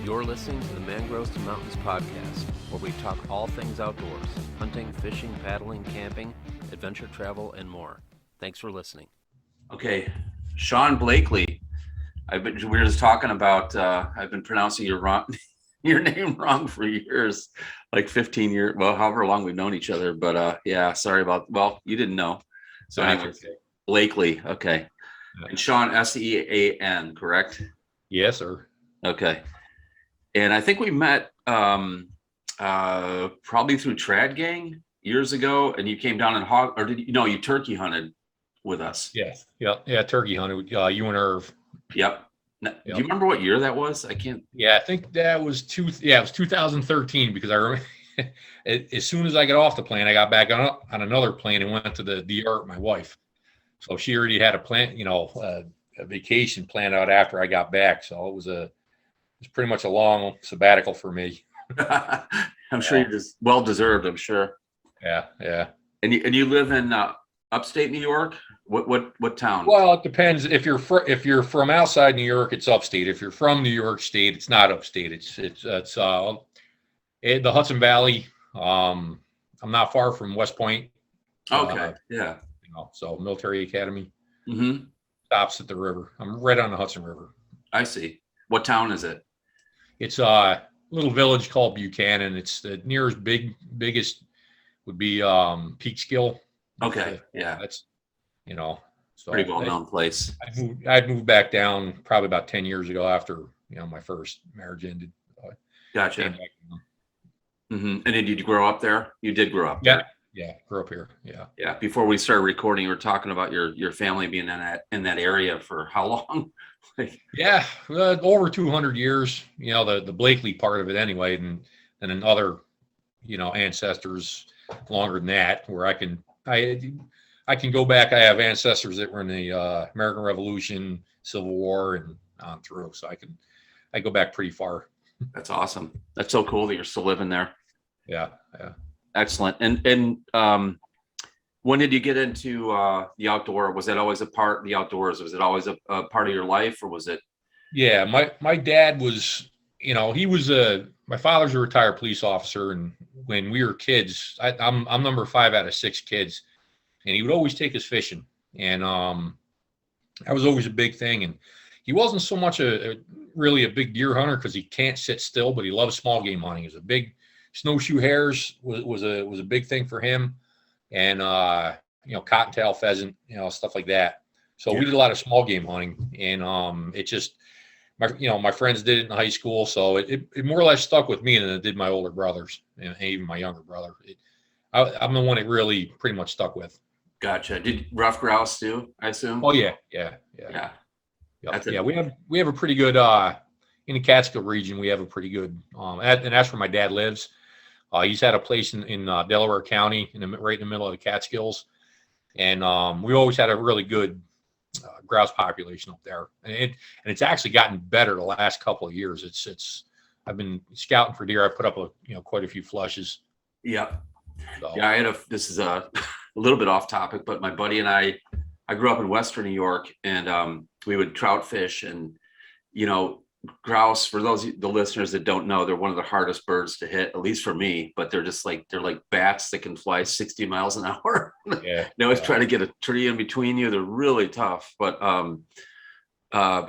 You're listening to the Mangroves to Mountains podcast, where we talk all things outdoors, hunting, fishing, paddling, camping, adventure travel, and more. Thanks for listening. Okay, Sean Bleakley. We were just talking about, I've been pronouncing your name wrong for years, like 15 years, well, however long we've known each other. But yeah, sorry about, well, you didn't know. So anyway, Bleakley, okay. And Sean, Sean, correct? Yes, sir. Okay. And I think we met probably through Trad Gang years ago, and you came down and you turkey hunted with us. Yes. Yeah. Turkey hunted. You and Irv. Yep. Do you remember what year that was? I can't. Yeah, I think that was it was 2013 because I remember as soon as I got off the plane, I got back on another plane and went to the DR with my wife. So she already had a plan, a vacation planned out after I got back. So it was pretty much a long sabbatical for me. I'm sure you're just well deserved. I'm sure. Yeah. And you live in upstate New York? What town? Well, it depends. If you're from outside New York, it's upstate. If you're from New York State, it's not upstate. It's the Hudson Valley. I'm not far from West Point. Okay. Yeah. So Military Academy stops at the river. I'm right on the Hudson River. I see. What town is it? It's a little village called Buchanan. It's the nearest biggest would be Peekskill. Okay. Yeah. That's so pretty well known place. I'd moved back down probably about 10 years ago after my first marriage ended. Gotcha. And did you grow up there? You did grow up there. Yeah, grew up here. Yeah. Before we started recording, you were talking about your family being in that area for how long? Over 200 years. The Bleakley part of it anyway, and then other ancestors longer than that. Where I can go back. I have ancestors that were in the American Revolution, Civil War, and on through. So I go back pretty far. That's awesome. That's so cool that you're still living there. Yeah. Excellent. And when did you get into the outdoor? Was that always a part of the outdoors? Was it always a part of your life, or was it? Yeah, my dad was, he was my father's a retired police officer, and when we were kids, I'm number 5 out of 6 kids, and he would always take us fishing, and that was always a big thing. And he wasn't so much really a big deer hunter because he can't sit still, but he loves small game hunting. He was a big snowshoe hares was a big thing for him, and cottontail pheasant, stuff like that. So we did a lot of small game hunting, and it just my friends did it in high school, so it more or less stuck with me than it did my older brothers and even my younger brother. I'm the one it really pretty much stuck with. Gotcha. Did rough grouse too, I assume? Oh yeah. We have a pretty good in the Catskill region. We have a pretty good and that's where my dad lives. He's had a place in Delaware County, right in the middle of the Catskills, and we always had a really good grouse population up there. And it's actually gotten better the last couple of years. I've been scouting for deer. I put up quite a few flushes. Yep. So. Yeah, this is a little bit off topic, but my buddy and I grew up in Western New York, and we would trout fish, and grouse, for the listeners that don't know, they're one of the hardest birds to hit, at least for me, but they're like bats that can fly 60 miles an hour. Yeah. They always try to get a tree in between you. They're really tough. But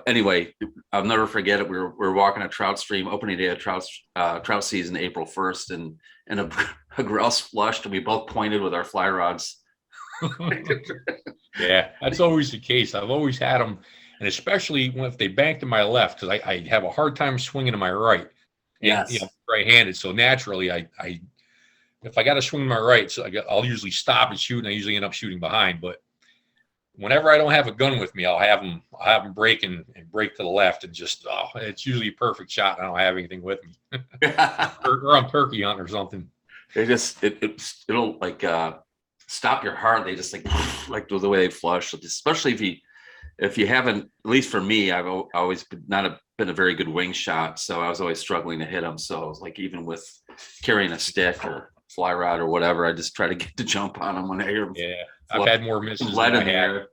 anyway, I'll never forget it. We were walking a trout stream, opening day of trout season, April 1st, and a grouse flushed, and we both pointed with our fly rods. Yeah, that's always the case. I've always had them. And especially if they bank to my left, because I have a hard time swinging to my right. Yes. Right-handed. So naturally, if I got to swing to my right, so I'll usually stop and shoot, and I usually end up shooting behind. But whenever I don't have a gun with me, I'll have them break and break to the left, and just it's usually a perfect shot. And I don't have anything with me, or I'm turkey hunting or something. They just it'll like stop your heart. They just like the way they flush, especially if you haven't, at least for me, I've always not been a very good wing shot, so I was always struggling to hit them. So I was like, even with carrying a stick or fly rod or whatever, I just try to get the jump on them when I hear them. Yeah, I've had more misses than I had.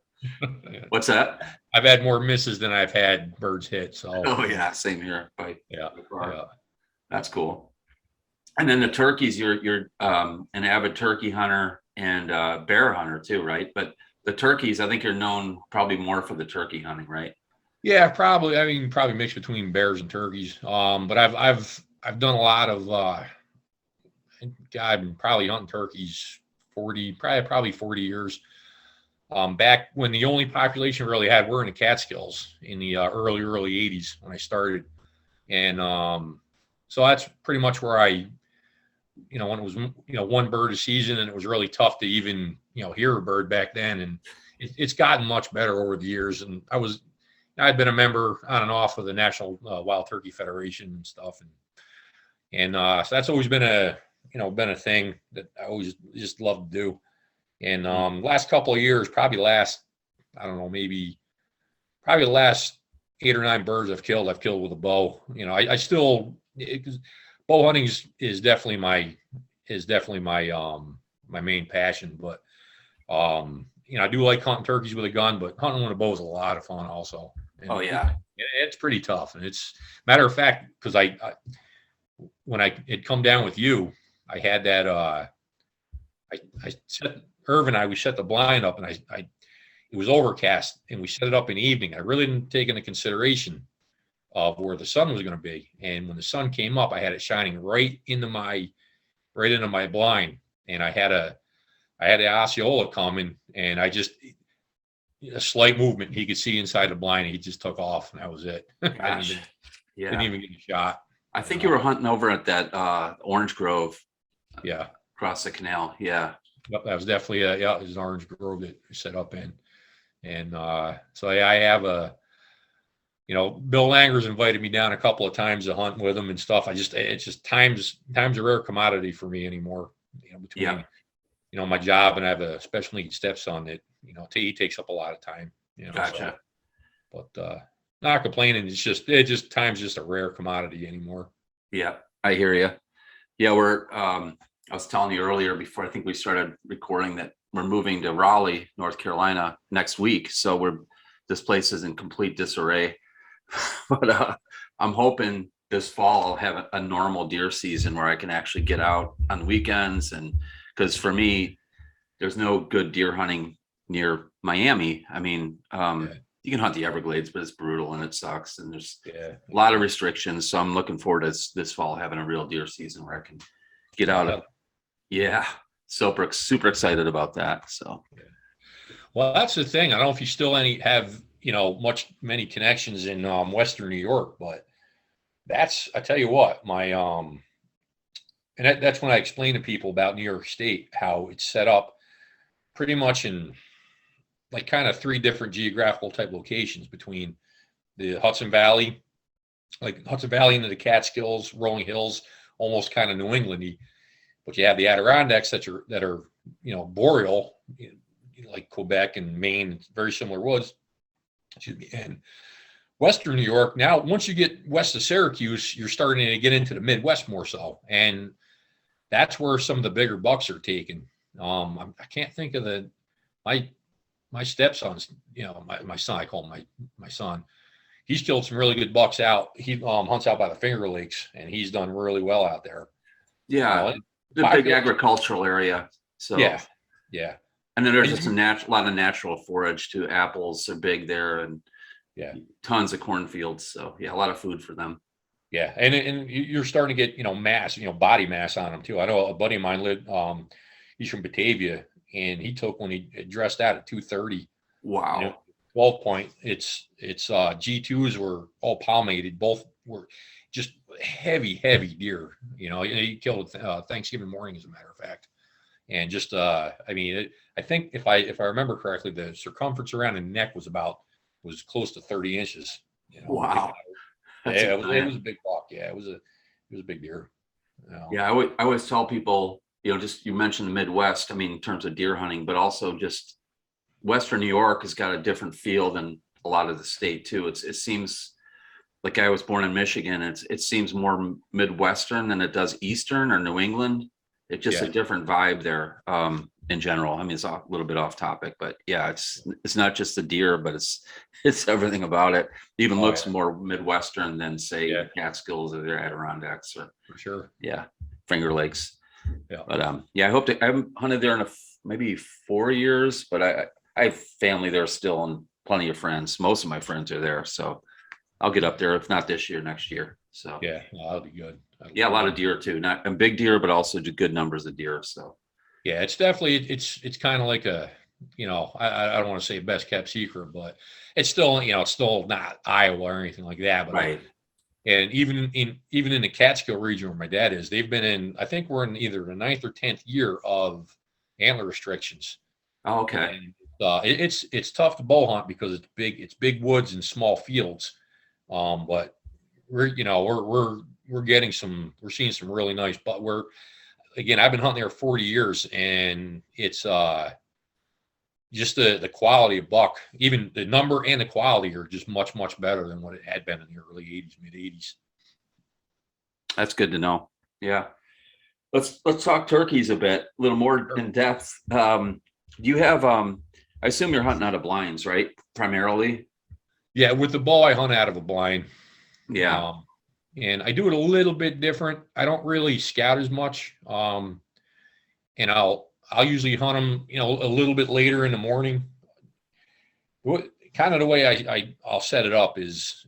What's that? I've had more misses than I've had birds hit. So. Oh yeah, same here. Yeah. That's cool. And then the turkeys, you're an avid turkey hunter and bear hunter too, right? But the turkeys, I think you're known probably more for the turkey hunting, right? Yeah, probably. I mean, probably mixed between bears and turkeys. But I've done a lot of God, I've been probably hunting turkeys 40, probably 40 years. Back when the only population we really had were in the Catskills in the early 80s when I started. And so that's pretty much where when it was, one bird a season, and it was really tough to even, hear a bird back then. And it's gotten much better over the years. And I'd been a member on and off of the National Wild Turkey Federation and stuff. And so that's always been a thing that I always just loved to do. And last couple of years, probably the last 8 or 9 birds I've killed with a bow. I still, bow hunting is definitely my my main passion. But I do like hunting turkeys with a gun, but hunting with a bow is a lot of fun also. And Oh yeah, it's pretty tough. And it's matter of fact, because I when I had come down with you, I had that I set Irv and we set the blind up, and it was overcast, and we set it up in the evening. I really didn't take into consideration of where the sun was going to be. And when the sun came up, I had it shining right into my blind, and I had the Osceola coming, and a slight movement, he could see inside the blind, and he just took off, and that was it. gosh, Didn't even get a shot. I think you were hunting over at that Orange Grove. Yeah, across the canal. Yeah. Yep, that was definitely it was an Orange Grove that we set up in. And so I have Bill Langer's invited me down a couple of times to hunt with him and stuff. It's just time's a rare commodity for me anymore. Between my job, and I have a special needs stepson that he takes up a lot of time. Gotcha. But not complaining. It's just time's just a rare commodity anymore. Yeah, I hear you. Yeah, I was telling you earlier before I think we started recording that we're moving to Raleigh, North Carolina next week. So this place is in complete disarray. But I'm hoping this fall I'll have a normal deer season where I can actually get out on weekends. And because for me, there's no good deer hunting near Miami. I mean, you can hunt the Everglades, but it's brutal and it sucks. And there's a lot of restrictions. So I'm looking forward to this fall having a real deer season where I can get out. Yeah. Super excited about that. So, well, that's the thing. I don't know if you still have, many connections in Western New York, but I tell you what, my, and that's when I explain to people about New York State, how it's set up pretty much in like kind of 3 different geographical type locations between the Hudson Valley into the Catskills, rolling hills, almost kind of New Englandy. But you have the Adirondacks that are boreal, like Quebec and Maine, very similar woods. And Western New York. Now, once you get west of Syracuse, you're starting to get into the Midwest more so, and that's where some of the bigger bucks are taken. I can't think of my stepson's, my son. I call him my son. He's killed some really good bucks out. He hunts out by the Finger Lakes, and he's done really well out there. Yeah. The big agricultural area. So yeah. And then there's just a lot of natural forage too. Apples are big there, and tons of cornfields. So a lot of food for them. Yeah, and you're starting to get mass, body mass on them too. I know a buddy of mine lived. He's from Batavia, and he took when he dressed out at 230. Wow. 12 point. It's G2s were all palmated. Both were just heavy deer. He killed Thanksgiving morning, as a matter of fact. And just I think if I remember correctly, the circumference around the neck was close to 30 inches. Wow. It was a big buck. Yeah, it was a big deer. Yeah, I always tell people, just you mentioned the Midwest. I mean, in terms of deer hunting, but also just Western New York has got a different feel than a lot of the state too. It seems like I was born in Michigan. It seems more Midwestern than it does Eastern or New England. It's just a different vibe there. in general. I mean, it's a little bit off topic, but yeah, it's not just the deer, but it's everything about it. Even Oh looks yeah, more Midwestern than say yeah, the Catskills or the Adirondacks or for sure. yeah, Finger Lakes. Yeah. But yeah, I haven't hunted there in maybe 4 years, but I have family there still and plenty of friends. Most of my friends are there, so I'll get up there if not this year, next year. So Yeah, well, that'll be good. That'll yeah, a be lot good. of deer too, not and big deer, but also good numbers of deer. So Yeah, it's definitely it's kind of like a, I don't want to say best kept secret, but it's still, it's still not Iowa or anything like that. But right. and even in the Catskill region where my dad is, they've been in. I think we're in either the ninth or 10th year of antler restrictions, Oh, okay. and it's tough to bow hunt because it's big woods and small fields. But we're getting we're seeing some really nice, but again, I've been hunting there 40 years, and it's just the quality of buck, even the number and the quality are just much better than what it had been in the early 80s, mid 80s. That's good to know. Yeah. Let's talk turkeys a bit, a little more in depth. Do you have I assume you're hunting out of blinds, right? Primarily. Yeah, with the bow, I hunt out of a blind. Yeah. And I do it a little bit different. I don't really scout as much. And I'll usually hunt them, a little bit later in the morning. What kind of the way I'll set it up is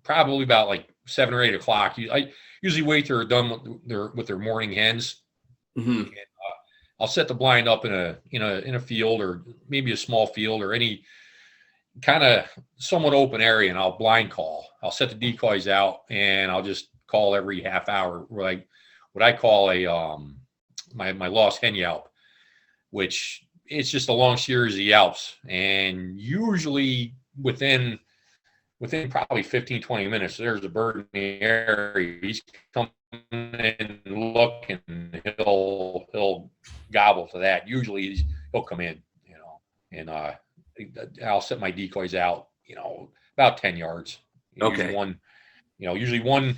probably about like 7 or 8 o'clock. I usually wait till they're done with their morning hens. Hmm. And, I'll set the blind up in a field, or maybe a small field, or any kind of somewhat open area, and I'll blind call. I'll set the decoys out, and I'll just call every half hour, like what I call a my lost hen yelp, which it's just a long series of yelps, and usually within probably 15, 20 minutes, there's a bird in the area. He's coming in and looking, he'll gobble to that. Usually he'll come in, and I'll set my decoys out, about 10 yards. Okay. Usually one,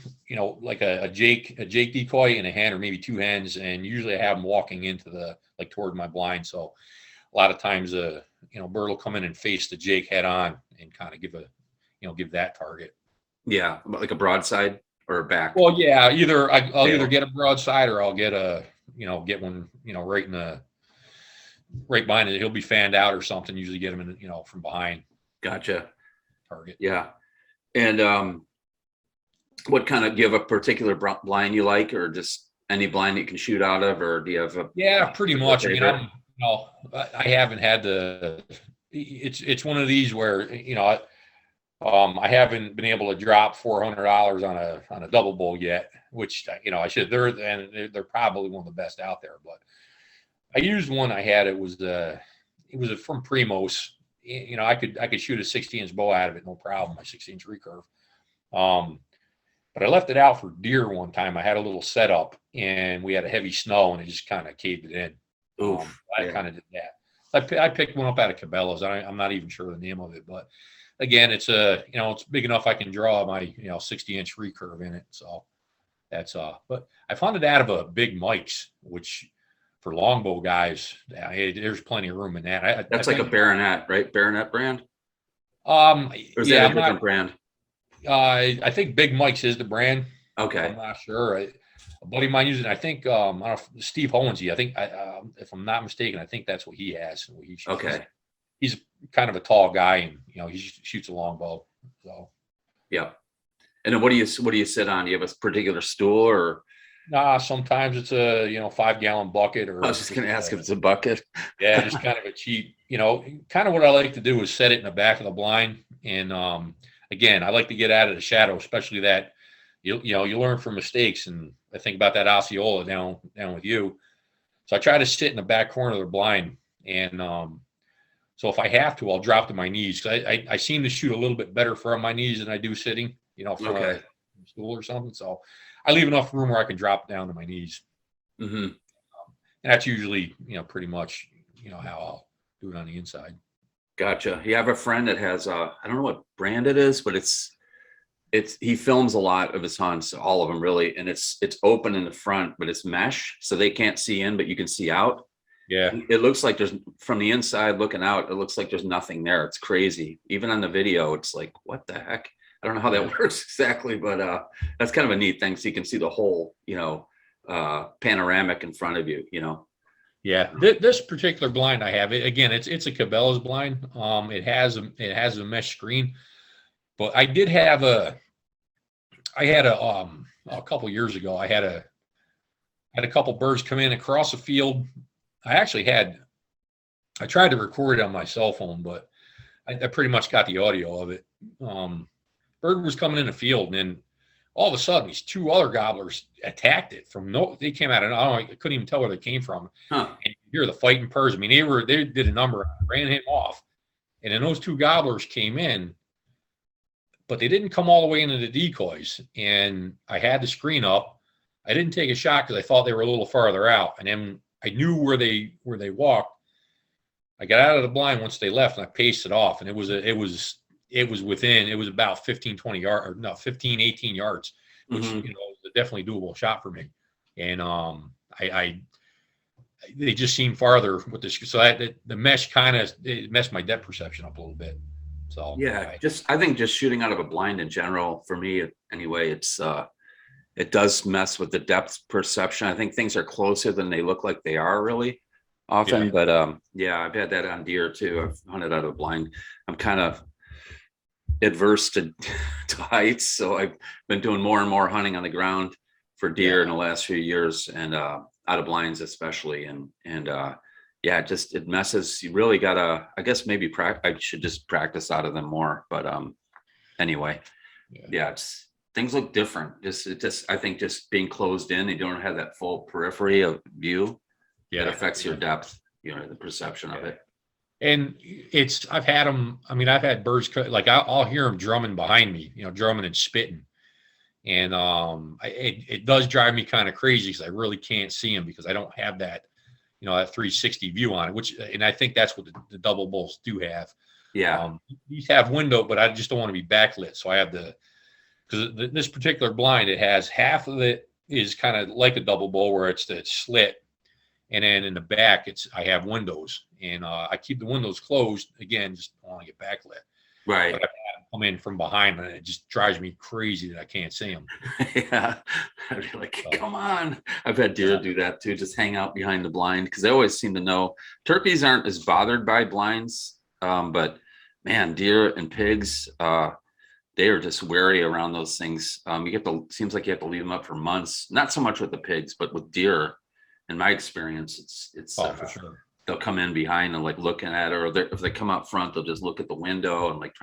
like a Jake decoy and a hen, or maybe two hens. And usually I have them walking into toward my blind. So a lot of times, bird will come in and face the Jake head on and kind of give that target. Yeah. Like a broadside or a back. Well, yeah, I'll tail. either get a broadside, or I'll get one, right behind it. He'll be fanned out or something. Usually get him in, from behind. Gotcha. Target. Yeah. And what kind of, do you have a particular blind you like, or just any blind you can shoot out of, or do you have Yeah, pretty much. favorite? I haven't had it's one of these where, I haven't been able to drop $400 on a double bull yet, which, I should. They're probably one of the best out there. But I used one I had. It was from Primos. I could shoot a 60-inch bow out of it, no problem. My 60-inch recurve. But I left it out for deer one time. I had a little setup, and we had a heavy snow, and it just kind of caved it in. I kind of did that. I picked one up out of Cabela's. I'm not even sure the name of it, but again, it's it's big enough I can draw my 60-inch recurve in it. So that's but I've hunted out of a Big Mike's, which for longbow guys, there's plenty of room in that. That's like a Baronet, right? Baronet brand? Or is that a different brand? I think Big Mike's is the brand. Okay. I'm not sure. A buddy of mine using, I think, I don't know, Steve Owensy. I think, if I'm not mistaken, I think that's what he has. Okay. He's kind of a tall guy, and he shoots a longbow. So yeah. And then what do you sit on? Do you have a particular stool, or? Nah, sometimes it's a 5-gallon bucket, or I was just gonna ask if it's a bucket. Yeah, just kind of a cheap. Kind of what I like to do is set it in the back of the blind, and again, I like to get out of the shadow, especially that you learn from mistakes. And I think about that Osceola down with you. So I try to sit in the back corner of the blind, and so if I have to, I'll drop to my knees, because I seem to shoot a little bit better from my knees than I do sitting, from a stool or something. So I leave enough room where I can drop down to my knees. Mm-hmm. And that's usually, pretty much, how I'll do it on the inside. Gotcha. You have a friend that has I don't know what brand it is, but it's he films a lot of his hunts, all of them really, and it's open in the front, but it's mesh, so they can't see in, but you can see out. Yeah. It looks like there's, from the inside looking out, it looks like there's nothing there. It's crazy. Even on the video, it's like, what the heck? I don't know how that works exactly, but that's kind of a neat thing. So you can see the whole, panoramic in front of you, Yeah. This particular blind I have, again, it's a Cabela's blind. It has a mesh screen, but I had a couple years ago, I had a couple birds come in across the field. I tried to record it on my cell phone, but I pretty much got the audio of it. Bird was coming in the field, and then all of a sudden, these two other gobblers attacked it they came out, and I couldn't even tell where they came from. Huh. And you hear the fighting purrs. I mean, they did a number, ran him off, and then those two gobblers came in, but they didn't come all the way into the decoys. And I had the screen up. I didn't take a shot because I thought they were a little farther out, and then I knew where they walked. I got out of the blind once they left, and I paced it off, and it was about 15, 20 yards, or no, 15, 18 yards, which, was a definitely doable shot for me. And they just seemed farther with this. So the mesh it messed my depth perception up a little bit. So yeah, I think just shooting out of a blind in general, for me anyway, it does mess with the depth perception. I think things are closer than they look like they are really often. But I've had that on deer too. I've hunted out of a blind. I'm kind of adverse to heights, so I've been doing more and more hunting on the ground for deer in the last few years, and out of blinds especially. And it messes. You really gotta, I guess maybe I should just practice out of them more. But anyway, things look different. I think just being closed in, you don't have that full periphery of view. It affects your depth, the perception of it. And I've had them. I mean, I've had birds like I'll hear them drumming behind me, drumming and spitting, and it does drive me kind of crazy because I really can't see them because I don't have that, that 360 view on it. And I think that's what the double bulls do have. Yeah, these have window, but I just don't want to be backlit, so I have because this particular blind, it has half of it is kind of like a double bull where it's slit. And then in the back, I have windows, and I keep the windows closed. Again, just don't want to get backlit. Right. But I've had them come in from behind, and it just drives me crazy that I can't see them. Yeah. I'd be like, come on. I've had deer do that too, just hang out behind the blind, because they always seem to know. Turkeys aren't as bothered by blinds, but man, deer and pigs, they are just wary around those things. Seems like you have to leave them up for months. Not so much with the pigs, but with deer. In my experience, it's for sure. They'll come in behind and like looking at it, or if they come out front, they'll just look at the window and like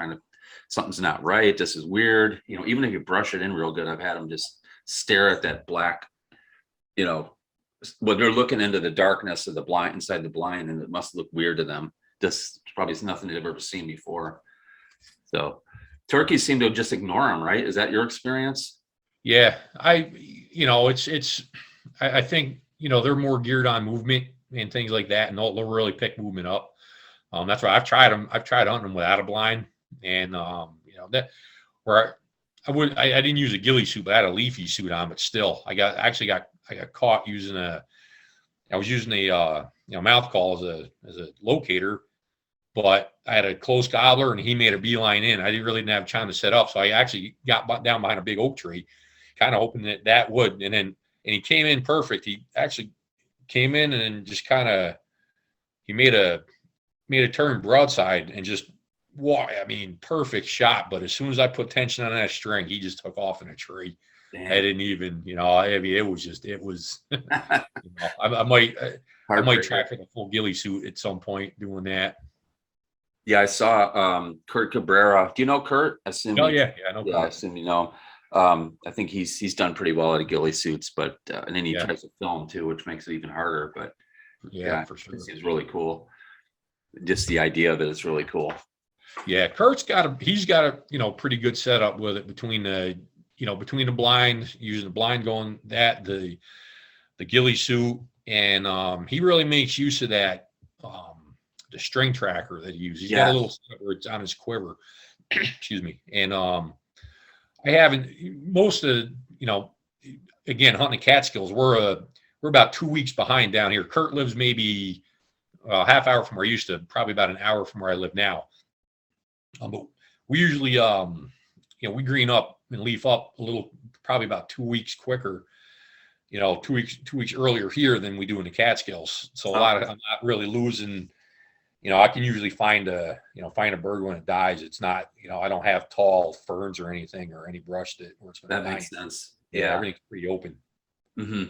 something's not right. This is weird. Even if you brush it in real good, I've had them just stare at that black, when they're looking into the darkness of the blind, inside the blind, and it must look weird to them. This probably is nothing they've ever seen before. So turkeys seem to just ignore them, right? Is that your experience? Yeah, I think, they're more geared on movement and things like that, and they'll really pick movement up. That's why I've tried them. I've tried hunting them without a blind, and that where I didn't use a ghillie suit, but I had a leafy suit on. But still, I got caught using a mouth call as a locator, but I had a close gobbler, and he made a beeline in. I didn't have time to set up, so I actually got down behind a big oak tree, kind of hoping that would, and he came in perfect. He actually came in and just he made a turn broadside and just, perfect shot. But as soon as I put tension on that string, he just took off in a tree. Damn. I didn't even, it was, I might try for the full ghillie suit at some point doing that. Yeah, I saw Kurt Cabrera. Do you know Kurt? I know Kurt. I assume you know. I think he's done pretty well at a ghillie suits, but and then he tries to film too, which makes it even harder. But for sure, it seems really cool. Just the idea of it is really cool. Yeah, Kurt's got a pretty good setup with it between the blind, using the blind going the ghillie suit, and he really makes use of that the string tracker that he uses. He's got a little where it's on his quiver. Excuse me, and I haven't. Most of again, hunting the Catskills. We're about 2 weeks behind down here. Kurt lives maybe a half hour from where I used to, probably about an hour from where I live now. But we usually, we green up and leaf up a little, probably about 2 weeks quicker. 2 weeks earlier here than we do in the Catskills. So I'm not really losing. I can usually find a bird when it dies. It's not, I don't have tall ferns or anything or any brush where it's going to die. That makes sense. Yeah, everything's pretty open. Mm-hmm.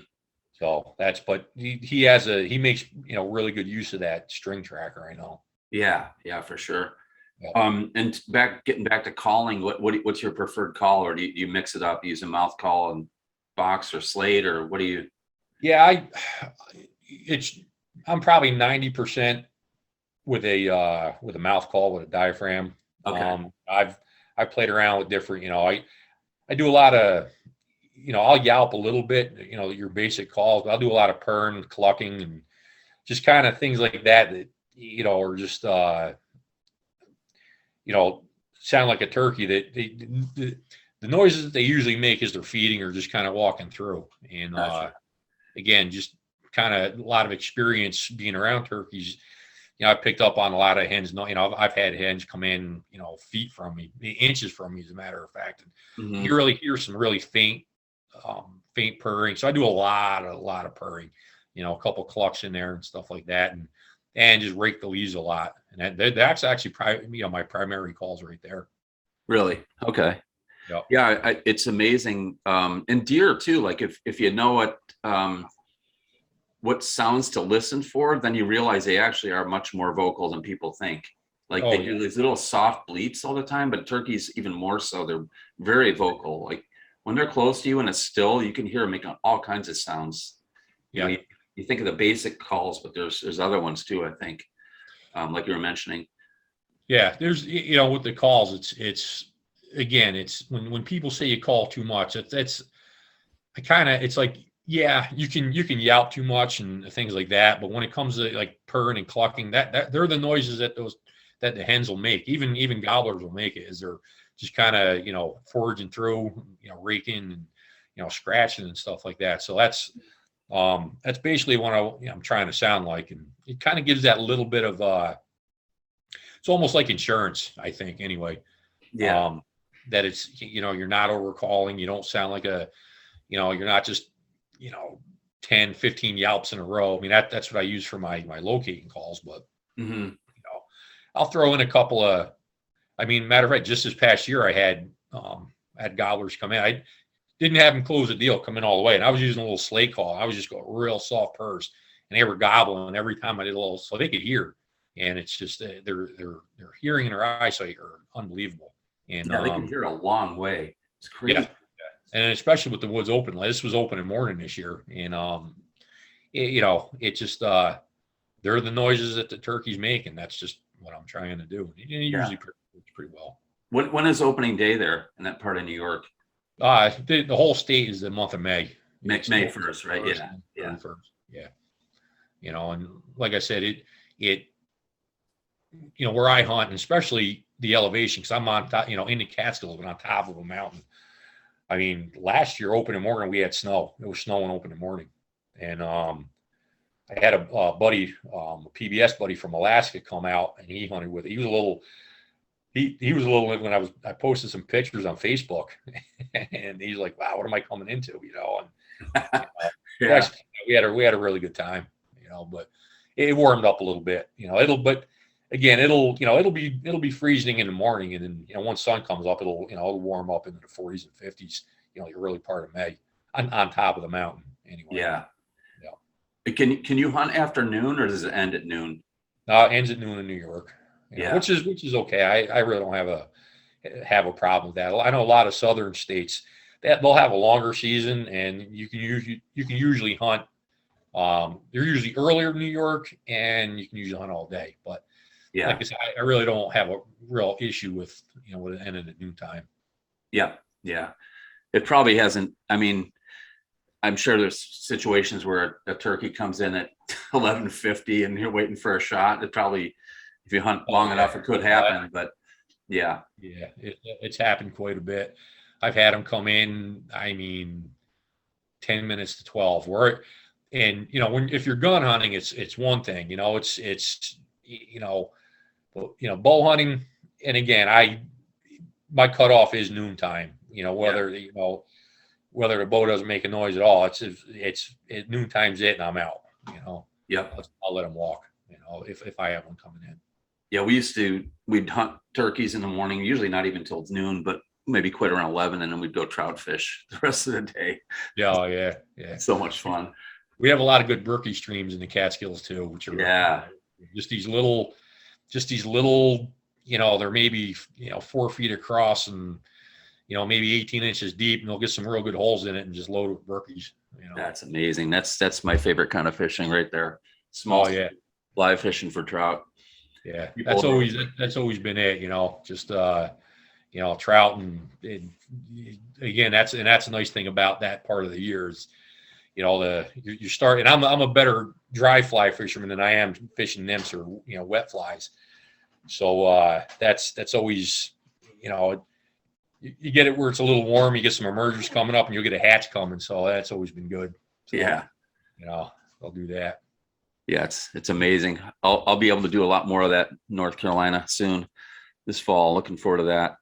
So but he makes, really good use of that string tracker. I know. Yeah, for sure. Yeah. And getting back to calling, what's your preferred call, or do you mix it up, use a mouth call and box or slate, or what do you? Yeah, I'm probably 90% with a mouth call with a diaphragm. Okay. I've played around with different, I do a lot of, I'll yelp a little bit, your basic calls, but I'll do a lot of purring, clucking, and just kind of things like that, or just, sound like a turkey. That the noises that they usually make as they're feeding or just kind of walking through. And Gotcha. again, just kind of a lot of experience being around turkeys. I picked up on a lot of hens. I've had hens come in, feet from me, inches from me, as a matter of fact. And Mm-hmm. you really hear some really faint purring. So I do a lot of purring, a couple clucks in there and stuff like that, and just rake the leaves a lot. And that's actually probably, my primary calls right there. Really? Okay. Yep. Yeah, it's amazing. And deer too. Like if you know what sounds to listen for, then you realize they actually are much more vocal than people think. Like they do these little soft bleats all the time, but turkeys even more so. They're very vocal. Like when they're close to you and it's still, you can hear them making all kinds of sounds. Yeah. You think of the basic calls, but there's other ones too, I think. Like you were mentioning. Yeah, there's with the calls, it's again, it's when people say you call too much, it's like, yeah, you can yelp too much and things like that, but when it comes to like purring and clucking, that they're the noises that the hens will make. Even gobblers will make it, as they're just kind of foraging through, raking and scratching and stuff like that. So that's basically what I'm trying to sound like, and it kind of gives that little bit of it's almost like insurance, I think, anyway. Yeah. That it's, you're not over calling. You don't sound like you're not just, 10, 15 yelps in a row. I mean, that's what I use for my locating calls, but, Mm-hmm. I'll throw in a couple of, matter of fact, just this past year, I had gobblers come in. I didn't have them close the deal, come in all the way. And I was using a little slate call. I was just going real soft purrs, and they were gobbling every time I did a little, so they could hear. And it's just their hearing and their eyesight are unbelievable. And yeah, they can hear a long way. It's crazy. Yeah. And especially with the woods open. Like, this was open in morning this year, and it just they're the noises that the turkeys make, and that's just what I'm trying to do. And it usually works pretty well. When is opening day there in that part of New York? The whole state is the month of May. May 1st, right? Yeah. 31st. Yeah. And like I said, it where I hunt, and especially the elevation, because I'm on top, in the Catskills, but on top of a mountain. Last year, open in morning, we had snow. It was snowing open in morning. And I had a buddy, a PBS buddy from Alaska, come out, and he hunted with it. He was a little, when I posted some pictures on Facebook, and he's like, wow, what am I coming into? And Yeah. actually, we had a really good time, but it warmed up a little bit, but again, it'll be freezing in the morning, and then once sun comes up, it'll warm up into the 40s and 50s, the early part of May on top of the mountain anyway. Yeah. Can you hunt afternoon, or does it end at noon? Ends at noon in New York, Yeah. which is okay. I really don't have a problem with that. I know a lot of southern states that they'll have a longer season, and you can usually hunt. They're usually earlier in New York, and you can usually hunt all day, but. Yeah. Like I said, I really don't have a real issue with, with it ending at noontime. Yeah. It probably hasn't. I'm sure there's situations where a turkey comes in at 11:50 and you're waiting for a shot. It probably, if you hunt long enough, it could happen. But yeah. Yeah, it's happened quite a bit. I've had them come in, I mean, 10 minutes to 12 and if you're gun hunting, it's one thing, bow hunting. And again, my cutoff is noontime, whether the bow doesn't make a noise at all, it's noontime's it and I'm out, Yep. I'll let them walk, if I have one coming in. Yeah. We'd hunt turkeys in the morning, usually not even till noon, but maybe quit around 11, and then we'd go trout fish the rest of the day. Yeah. So much fun. We have a lot of good brookie streams in the Catskills too, which are just these little, they're maybe 4 feet across and maybe 18 inches deep, and they'll get some real good holes in it and just load with brookies. That's amazing. That's my favorite kind of fishing right there. Small, live fishing for trout. Yeah, that's always been it. Just trout and again, that's a nice thing about that part of the year is, you start, and I'm a better dry fly fisherman than I am fishing nymphs or wet flies. So that's always, you get it where it's a little warm, you get some emergers coming up, and you'll get a hatch coming. So that's always been good. So, I'll do that. Yeah, it's amazing. I'll be able to do a lot more of that in North Carolina soon this fall. Looking forward to that.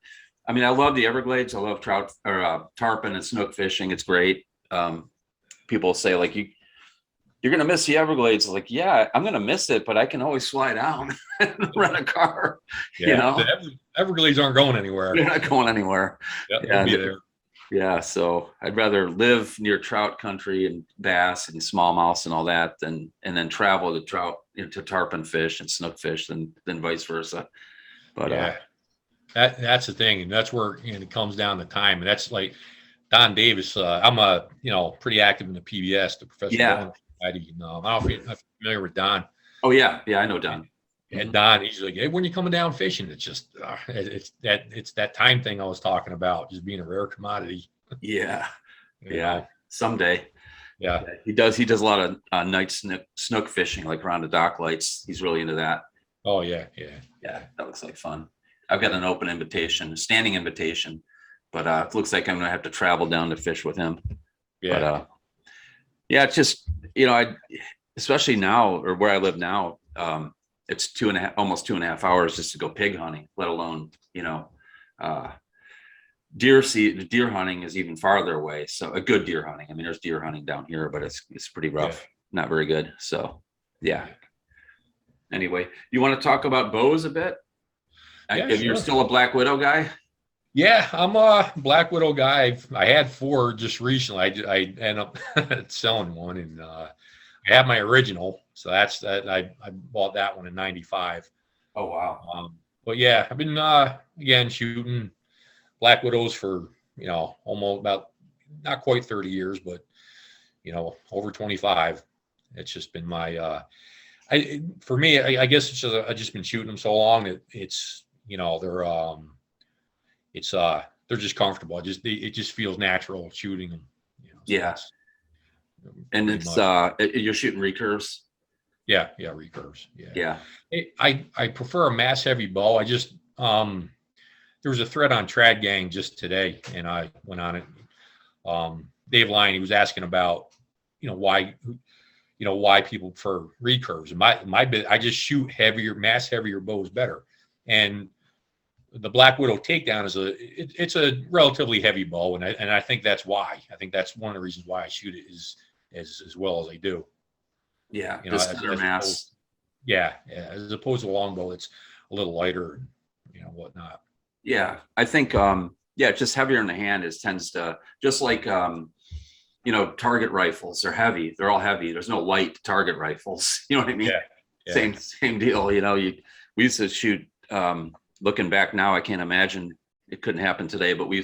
I mean, I love the Everglades. I love trout or tarpon and snook fishing. It's great. People say like you're gonna miss the Everglades. Like, yeah, I'm gonna miss it, but I can always fly down and rent a car. Yeah, the Everglades aren't going anywhere. They're not going anywhere. Yep, they'll be there. Yeah, so I'd rather live near trout country and bass and smallmouth and all that and then travel to trout to tarpon fish and snook fish than vice versa. But that's the thing, and that's where it comes down to time. And that's like Don Davis. I'm pretty active in the PBS, the Professional Society. I don't know if you're familiar with Don. Oh yeah, I know Don. And Don, he's like, hey, when you coming down fishing, it's just it's that time thing I was talking about, just being a rare commodity. Yeah, someday. Yeah, he does a lot of night snook fishing, like around the dock lights. He's really into that. Oh yeah. That looks like fun. I've got an open invitation, a standing invitation, but it looks like I'm gonna have to travel down to fish with him. Yeah, but, it's just I especially now or where I live now. It's almost 2.5 hours just to go pig hunting, let alone, deer hunting is even farther away. So a good deer hunting. I mean, there's deer hunting down here, but it's pretty rough, not very good. So, Anyway, you want to talk about bows a bit? If you're still a Black Widow guy? Yeah, I'm a Black Widow guy. I had 4 just recently. I ended up selling one, and I have my original. So that's that. I bought that one in '95. Oh wow! But yeah, I've been again shooting Black Widows for almost about not quite 30 years, but over 25. It's just been my for me. I guess it's just I've just been shooting them so long that it's they're just comfortable. It just feels natural shooting them. And it's you're shooting recurves. Yeah, recurves. Yeah. I prefer a mass heavy bow. I just there was a thread on Trad Gang just today, and I went on it. Dave Lyon, he was asking about why people prefer recurves. And my bit, I just shoot heavier bows better. And the Black Widow takedown it's a relatively heavy bow, and I think that's why. I think that's one of the reasons why I shoot it as well as I do. Yeah, just mass. As opposed to a longbow, it's a little lighter, and whatnot. Yeah, I think just heavier in the hand tends to just like target rifles. They're heavy. They're all heavy. There's no light target rifles. You know what I mean? Yeah. Same deal. We used to shoot. Looking back now, I can't imagine it couldn't happen today. But we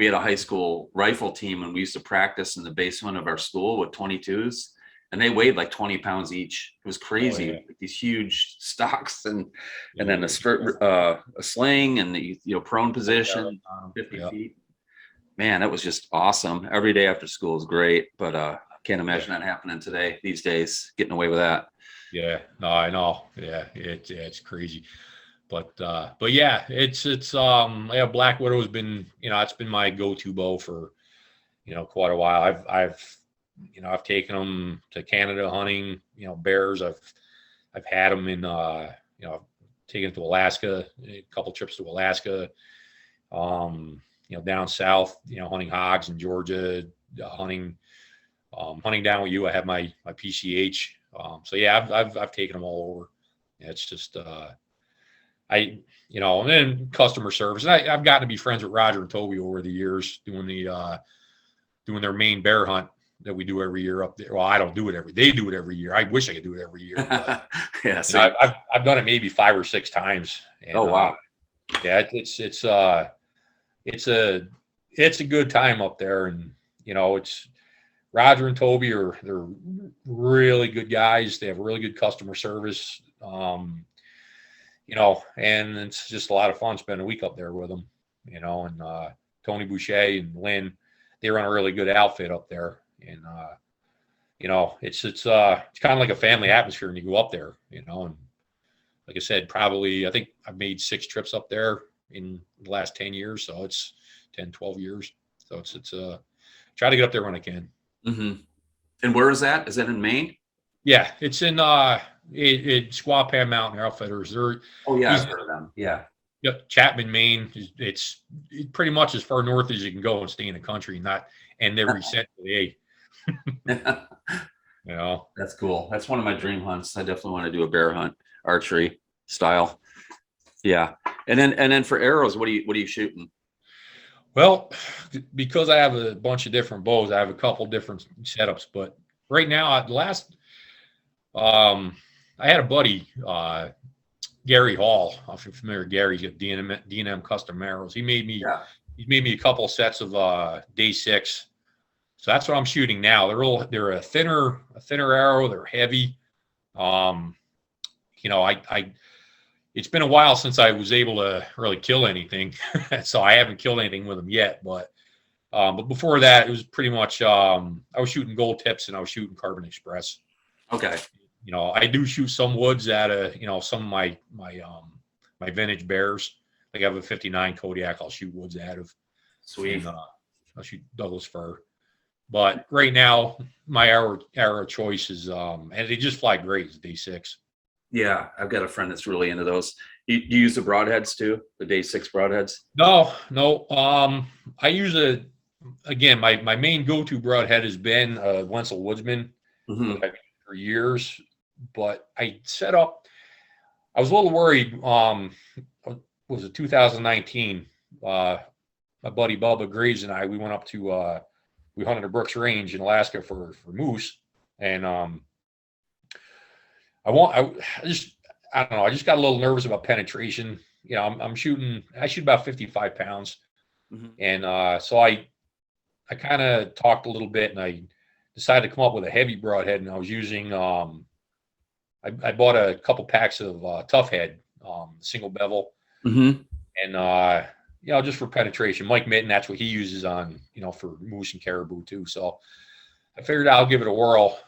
had a high school rifle team, and we used to practice in the basement of our school with 22s. And they weighed like 20 pounds each. It was crazy. Like these huge stocks and then a sling and the prone position, 50 feet. Man, that was just awesome. Every day after school is great, but I can't imagine that happening today these days, getting away with that. Yeah, no, I know. Yeah, it's crazy. But yeah, it's yeah, Black Widow's been, it's been my go-to bow for, quite a while. I've taken them to Canada hunting, bears. I've had them in, I've taken it to Alaska, a couple trips to Alaska, down south, hunting hogs in Georgia, hunting down with you. I have my PCH. So yeah, I've taken them all over. Yeah, it's just, and then customer service. And I've gotten to be friends with Roger and Toby over the years doing their main bear hunt that we do every year up there. Well, I don't do it they do it every year. I wish I could do it every year. But, yeah. I've done it maybe 5 or 6 times. And, oh, wow. Yeah, it's a good time up there. And, it's Roger and Toby they're really good guys. They have really good customer service. And it's just a lot of fun spending a week up there with them, and Tony Boucher and Lynn, they run a really good outfit up there. And, it's kind of like a family atmosphere when you go up there, and like I said, I think I've made 6 trips up there in the last 10 years. So it's 10, 12 years. So it's try to get up there when I can. Mm-hmm. And where is that? Is that in Maine? Yeah, it's in it's Squaw Mountain Outfitters. Oh yeah, I've heard of them. Yeah. Yep, Chapman, Maine. It's pretty much as far north as you can go and stay in the country, and every cent of the That's cool. That's one of my dream hunts. I definitely want to do a bear hunt, archery style. Yeah. And then for arrows, what are you shooting? Well, because I have a bunch of different bows, I have a couple different setups. But right now, I had a buddy, Gary Hall. If you're familiar with Gary, he's got D&M Custom Arrows. He made me a couple sets of Day 6. So that's what I'm shooting now. They're a thinner arrow. They're heavy. It's been a while since I was able to really kill anything, so I haven't killed anything with them yet. But before that, it was pretty much I was shooting gold tips and I was shooting Carbon Express. Okay. I do shoot some woods out of some of my vintage bears. Like I have a '59 Kodiak. I'll shoot woods out of. Sweet. And, I'll shoot Douglas fir. But right now, my arrow choice is and they just fly great. Is Day 6. Yeah, I've got a friend that's really into those. You use the broadheads too, the Day 6 broadheads? No. I use my main go-to broadhead has been Wenzel Woodsman for years. But I was a little worried. Was it 2019? My buddy Bubba Graves and I, we went up to we hunted a Brooks Range in Alaska for moose, and I don't know. I just got a little nervous about penetration. I shoot about 55 pounds. Mm-hmm. And so I kind of talked a little bit, and I decided to come up with a heavy broadhead, and I was using I bought a couple packs of Tough Head, single bevel, mm-hmm. and just for penetration. Mike Mitten, that's what he uses on for moose and caribou too. So I figured I'll give it a whirl.